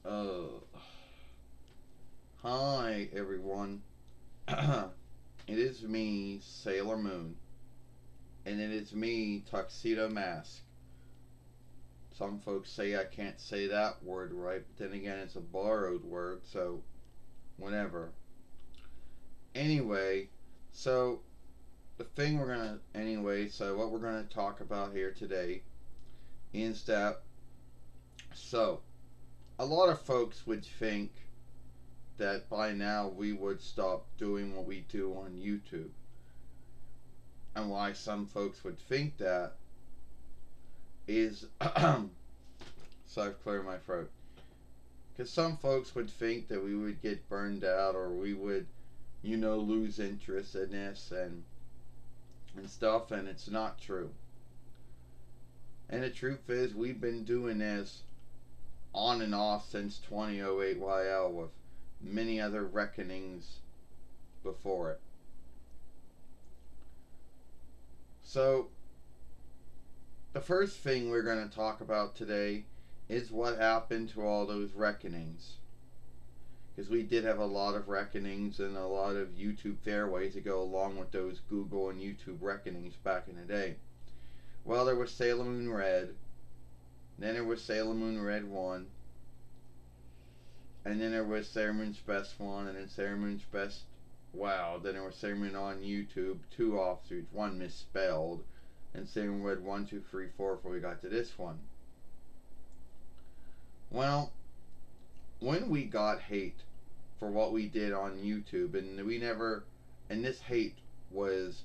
uh, Hi everyone. It is me, Sailor Moon, and it is me, Tuxedo Mask. Some folks say I can't say that word right, but then again, it's a borrowed word, so whatever. Anyway, so what we're gonna talk about here today is that, so, a lot of folks would think that by now we would stop doing what we do on YouTube. And why some folks would think that is so I've cleared my throat. Because some folks would think that we would get burned out or we would, lose interest in this and stuff, and it's not true. And the truth is, we've been doing this on and off since 2008YL with many other reckonings before it. So, the first thing we're going to talk about today is what happened to all those reckonings. Because we did have a lot of reckonings and a lot of YouTube fairways to go along with those Google and YouTube reckonings back in the day. Well, there was Sailor Moon Red, then there was Sailor Moon Red 1, and then there was Sailor Moon's Best 1, and then Sailor Moon's Best Wow, then there was Sailor Moon on YouTube, 2 offsuits, 1 misspelled, and Sailor Moon Red 1, 2, 3, 4 before we got to this one. Well, when we got hate for what we did on YouTube, and this hate was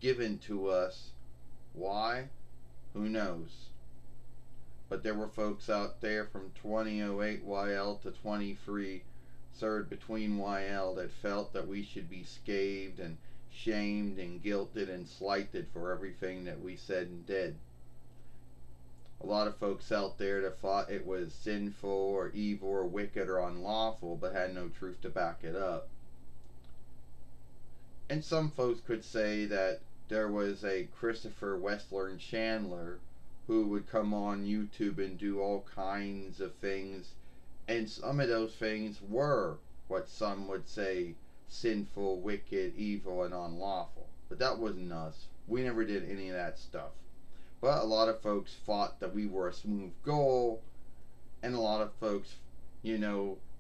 given to us, why? Who knows? But there were folks out there from 2008YL to 23 served between YL that felt that we should be scathed and shamed and guilted and slighted for everything that we said and did. A lot of folks out there that thought it was sinful or evil or wicked or unlawful but had no truth to back it up. And some folks could say that there was a Christopher Wessler and Chandler who would come on YouTube and do all kinds of things, and some of those things were what some would say sinful, wicked, evil, and unlawful. But that wasn't us. We never did any of that stuff. But a lot of folks thought that we were a smooth goal, and a lot of folks,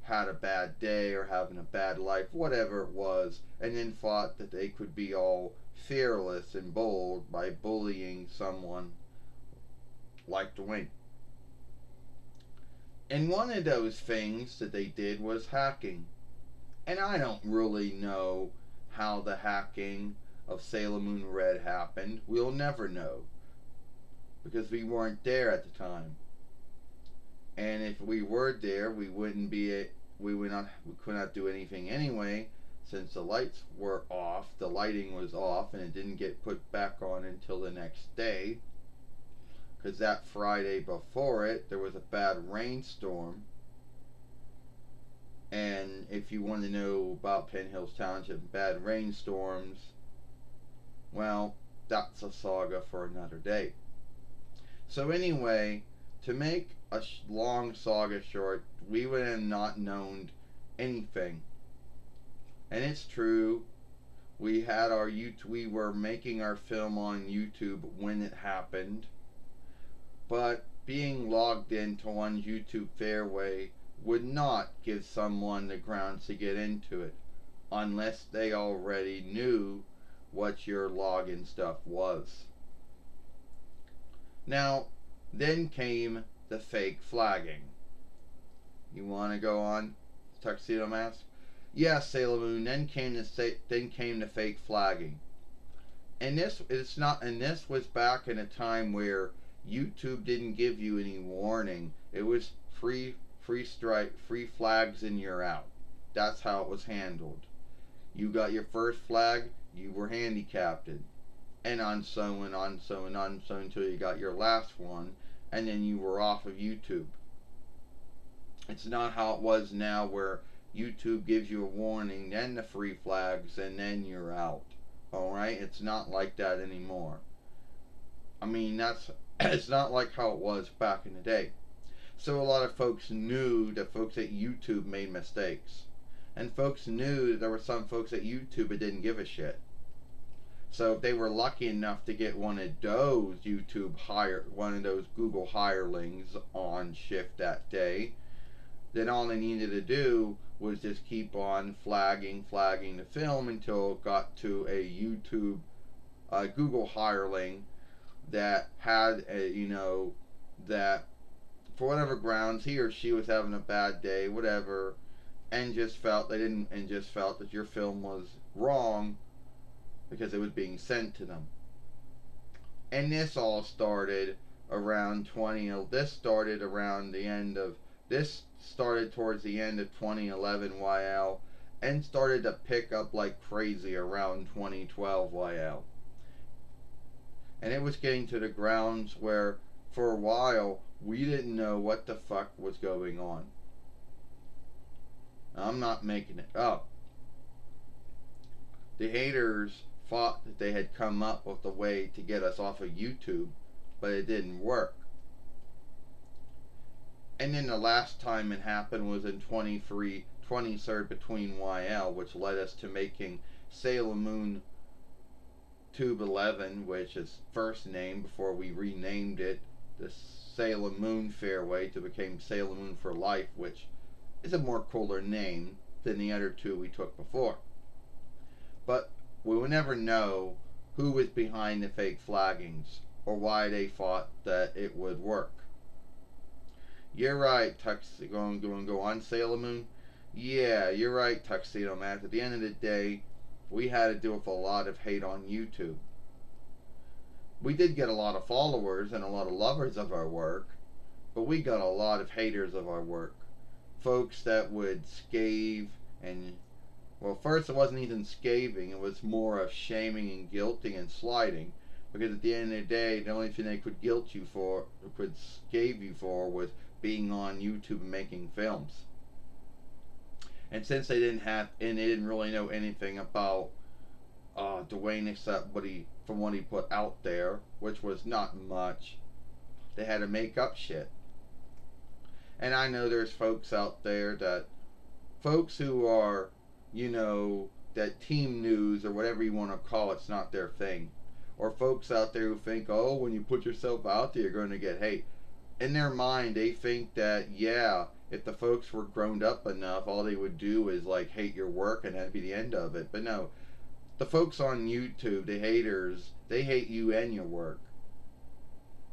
had a bad day or having a bad life, whatever it was, and then thought that they could be all fearless and bold by bullying someone like Dwayne. And one of those things that they did was hacking. And I don't really know how the hacking of Sailor Moon Red happened. We'll never know, because we weren't there at the time. And if we were there, we could not do anything anyway, since the lights were off, the lighting was off, and it didn't get put back on until the next day. Because that Friday before it, there was a bad rainstorm. And if you want to know about Penn Hills Township and bad rainstorms, well, that's a saga for another day. So anyway, to make a long saga short, we would have not known anything. And it's true, we were making our film on YouTube when it happened, but being logged into one YouTube fairway would not give someone the grounds to get into it unless they already knew what your login stuff was. Now, then came the fake flagging. You want to go on, Tuxedo Mask? Yeah, Sailor Moon. Then came the fake flagging, and this was back in a time where YouTube didn't give you any warning. It was free strike, free flags, and you're out. That's how it was handled. You got your first flag, you were handicapped, and on so until you got your last one, and then you were off of YouTube. It's not how it was now, where YouTube gives you a warning, then the free flags, and then you're out. Alright? It's not like that anymore. I mean, It's not like how it was back in the day. So a lot of folks knew that folks at YouTube made mistakes. And folks knew that there were some folks at YouTube that didn't give a shit. So if they were lucky enough to get one of those one of those Google hirelings on shift that day, then all they needed to do was just keep on flagging the film until it got to a Google hireling that had that for whatever grounds he or she was having a bad day, whatever, and just felt that your film was wrong because it was being sent to them. And this all started around 20. This started around the end of this started towards the end of 2011 YL, and started to pick up like crazy around 2012 YL. And it was getting to the grounds where, for a while, we didn't know what the fuck was going on. I'm not making it up. The haters thought that they had come up with a way to get us off of YouTube, but it didn't work. And then the last time it happened was in 23rd between YL, which led us to making Sailor Moon Tube 11, which is first name before we renamed it the Sailor Moon Fairway to become Sailor Moon for Life, which is a more cooler name than the other two we took before. But we will never know who was behind the fake flaggings or why they thought that it would work. You're right, going to go on Sailor Moon? Yeah, you're right, Tuxedo Mask. At the end of the day, we had to deal with a lot of hate on YouTube. We did get a lot of followers and a lot of lovers of our work, but we got a lot of haters of our work. Folks that would scave and, well, first it wasn't even scaving, it was more of shaming and guilting and sliding. Because at the end of the day, the only thing they could guilt you for, or could scave you for, was being on YouTube and making films. And since they didn't really know anything about Dwayne except from what he put out there, which was not much, they had to make up shit. And I know there's folks out there folks who are, that team news or whatever you want to call it's not their thing. Or folks out there who think, oh, when you put yourself out there, you're going to get hate. In their mind, they think that, yeah, if the folks were grown up enough, all they would do is like hate your work and that'd be the end of it. But no, the folks on YouTube, the haters, they hate you and your work.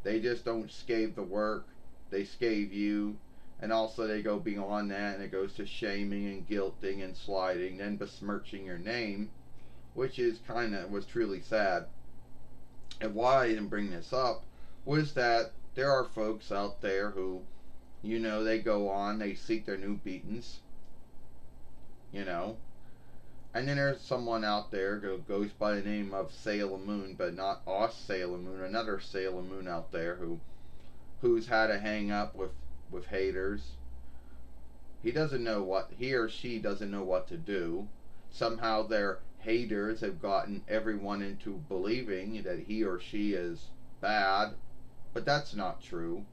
They just don't scave the work, they scave you. And also they go beyond that and it goes to shaming and guilting and sliding, then besmirching your name, which was truly sad. And why I didn't bring this up was that there are folks out there who, they go on, they seek their new beatings, and then there's someone out there who goes by the name of Sailor Moon, but not us Sailor Moon, another Sailor Moon out there who's had to hang up with haters. He or she doesn't know what to do. Somehow their haters have gotten everyone into believing that he or she is bad, but that's not true.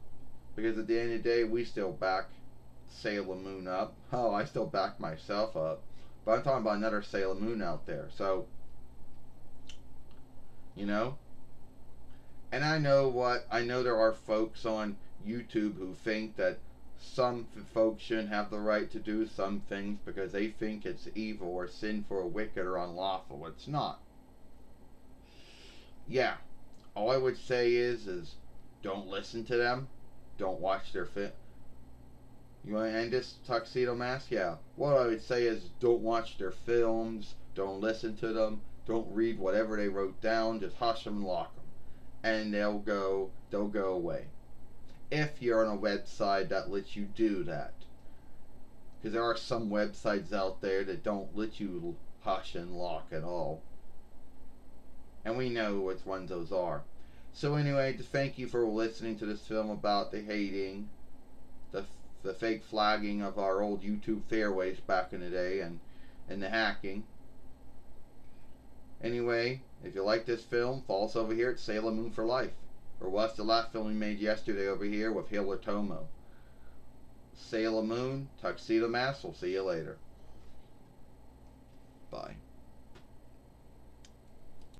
Because at the end of the day, we still back Sailor Moon up. Oh, I still back myself up. But I'm talking about another Sailor Moon out there. So, And I know there are folks on YouTube who think that some folks shouldn't have the right to do some things because they think it's evil or sinful or wicked or unlawful. It's not. Yeah. All I would say is don't listen to them. Don't watch their film. You want to end this, Tuxedo Mask? Yeah. What I would say is don't watch their films. Don't listen to them. Don't read whatever they wrote down. Just hush them and lock them. And they'll go away. If you're on a website that lets you do that. Because there are some websites out there that don't let you hush and lock at all. And we know which ones those are. So anyway, to thank you for listening to this film about the hating, the fake flagging of our old YouTube fairways back in the day, and the hacking. Anyway, if you like this film, follow us over here at Sailor Moon for Life. Or watch the last film we made yesterday over here with Hill or Tomo. Sailor Moon, Tuxedo Mask. We'll see you later.